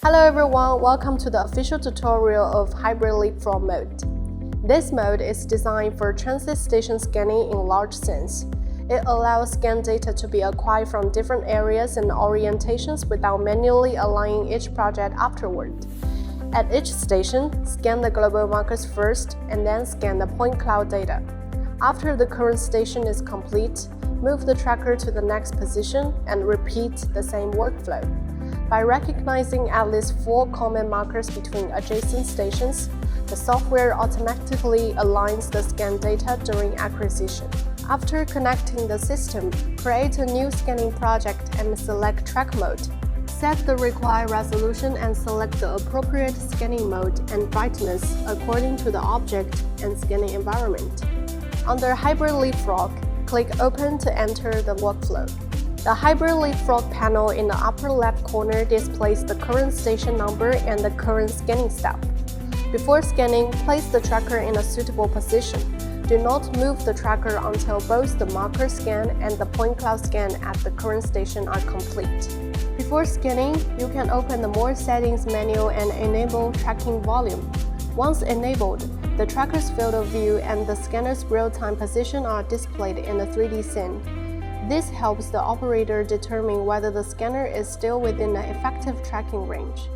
Hello everyone, welcome to the official tutorial of Hybrid Leapfrog Mode. This mode is designed for transit station scanning in large sense. It allows scan data to be acquired from different areas and orientations without manually aligning each project afterward. At each station, scan the global markers first and then scan the point cloud data. After the current station is complete, move the tracker to the next position and repeat the same workflow. By recognizing at least 4 common markers between adjacent stations, the software automatically aligns the scan data during acquisition. After connecting the system, create a new scanning project and select Track mode. Set the required resolution and select the appropriate scanning mode and brightness according to the object and scanning environment. Under Hybrid Leapfrog, click Open to enter the workflow. The Hybrid Leapfrog panel in the upper left corner displays the current station number and the current scanning step. Before scanning, place the tracker in a suitable position. Do not move the tracker until both the marker scan and the point cloud scan at the current station are complete. Before scanning, you can open the More Settings menu and enable tracking volume. Once enabled, the tracker's field of view and the scanner's real-time position are displayed in the 3D scene. This helps the operator determine whether the scanner is still within the effective tracking range.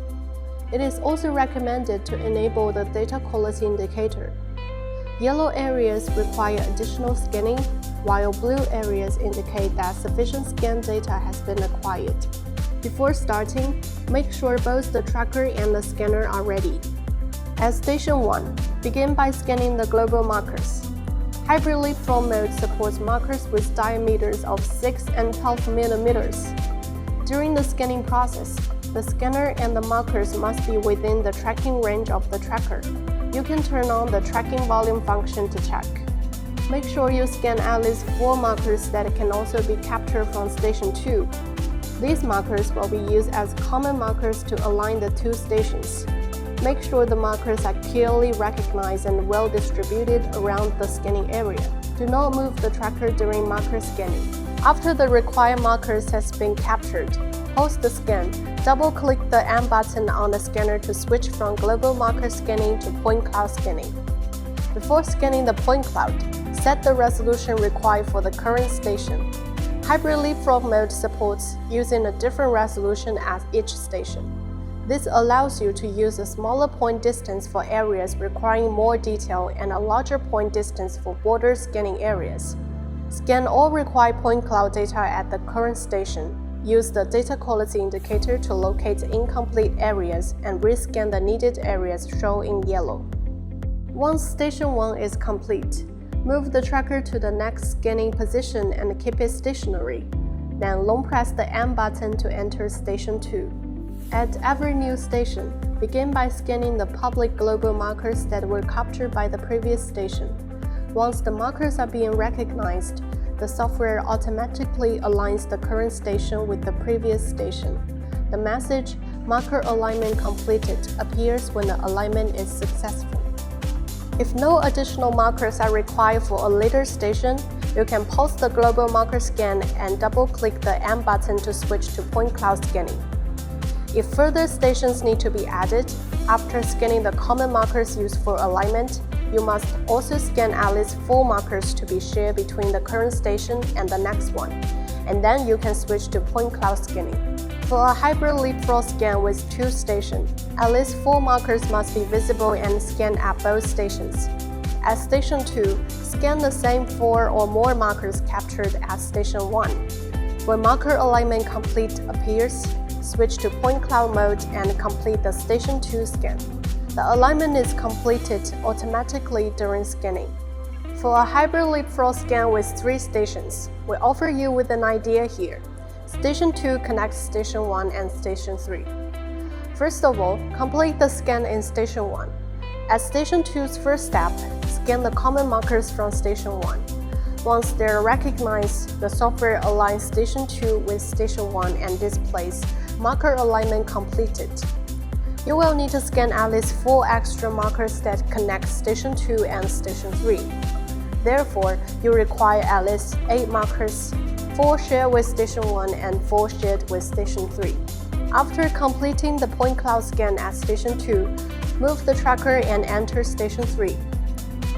It is also recommended to enable the data quality indicator. Yellow areas require additional scanning, while blue areas indicate that sufficient scan data has been acquired. Before starting, make sure both the tracker and the scanner are ready. At Station 1, begin by scanning the global markers. Hybrid Leapfrog Mode supports markers with diameters of 6 and 12 mm. During the scanning process, the scanner and the markers must be within the tracking range of the tracker. You can turn on the tracking volume function to check. Make sure you scan at least 4 markers that can also be captured from Station 2. These markers will be used as common markers to align the 2 stations. Make sure the markers are clearly recognized and well distributed around the scanning area. Do not move the tracker during marker scanning. After the required markers has been captured, pause the scan. Double-click the M button on the scanner to switch from global marker scanning to point cloud scanning. Before scanning the point cloud, set the resolution required for the current station. Hybrid Leapfrog Mode supports using a different resolution at each station. This allows you to use a smaller point distance for areas requiring more detail and a larger point distance for border scanning areas. Scan all required point cloud data at the current station. Use the data quality indicator to locate incomplete areas and rescan the needed areas shown in yellow. Once Station 1 is complete, move the tracker to the next scanning position and keep it stationary. Then long press the M button to enter Station 2. At every new station, begin by scanning the public global markers that were captured by the previous station. Once the markers are being recognized, the software automatically aligns the current station with the previous station. The message, "Marker alignment completed," appears when the alignment is successful. If no additional markers are required for a later station, you can pause the global marker scan and double-click the M button to switch to point cloud scanning. If further stations need to be added, after scanning the common markers used for alignment, you must also scan at least 4 markers to be shared between the current station and the next one, and then you can switch to point cloud scanning. For a hybrid leapfrog scan with 2 stations, at least 4 markers must be visible and scanned at both stations. At Station 2, scan the same 4 or more markers captured at Station 1. When marker alignment complete appears, switch to point cloud mode and complete the Station 2 scan. The alignment is completed automatically during scanning. For a hybrid leapfrog scan with 3 stations, we offer you with an idea here. Station 2 connects Station 1 and Station 3. First of all, complete the scan in Station 1. At Station 2's first step, scan the common markers from Station 1. Once they are recognized, the software aligns Station 2 with Station 1 and displays "Marker alignment completed." You will need to scan at least 4 extra markers that connect Station 2 and Station 3. Therefore, you require at least 8 markers, 4 shared with Station 1 and 4 shared with Station 3. After completing the point cloud scan at Station 2, move the tracker and enter Station 3.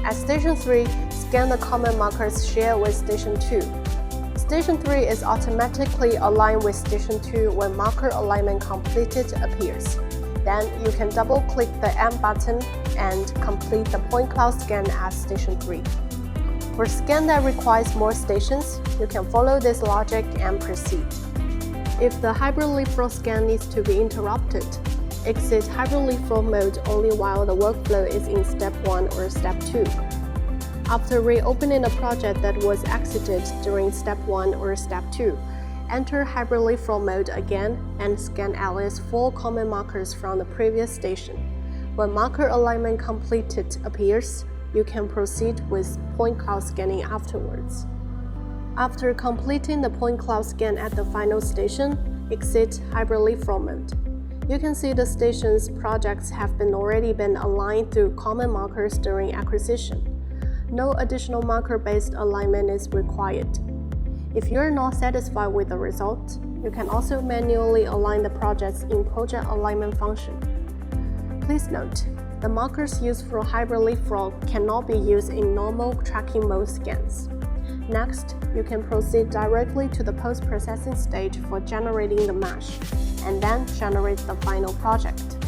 At Station 3, scan the common markers shared with Station 2. Station 3 is automatically aligned with Station 2 when marker alignment completed appears. Then you can double-click the M button and complete the point cloud scan at Station 3. For scan that requires more stations, you can follow this logic and proceed. If the Hybrid Leapfrog scan needs to be interrupted, exit Hybrid Leapfrog mode only while the workflow is in Step 1 or Step 2. After reopening a project that was exited during Step 1 or Step 2, enter Hybrid Leapfrog mode again and scan at least 4 common markers from the previous station. When marker alignment completed appears, you can proceed with point cloud scanning afterwards. After completing the point cloud scan at the final station, exit Hybrid Leapfrog mode. You can see the station's projects have already been aligned through common markers during acquisition. No additional marker-based alignment is required. If you're not satisfied with the result, you can also manually align the projects in Project Alignment function. Please note, the markers used for Hybrid Leapfrog cannot be used in normal tracking mode scans. Next, you can proceed directly to the post-processing stage for generating the mesh, and then generate the final project.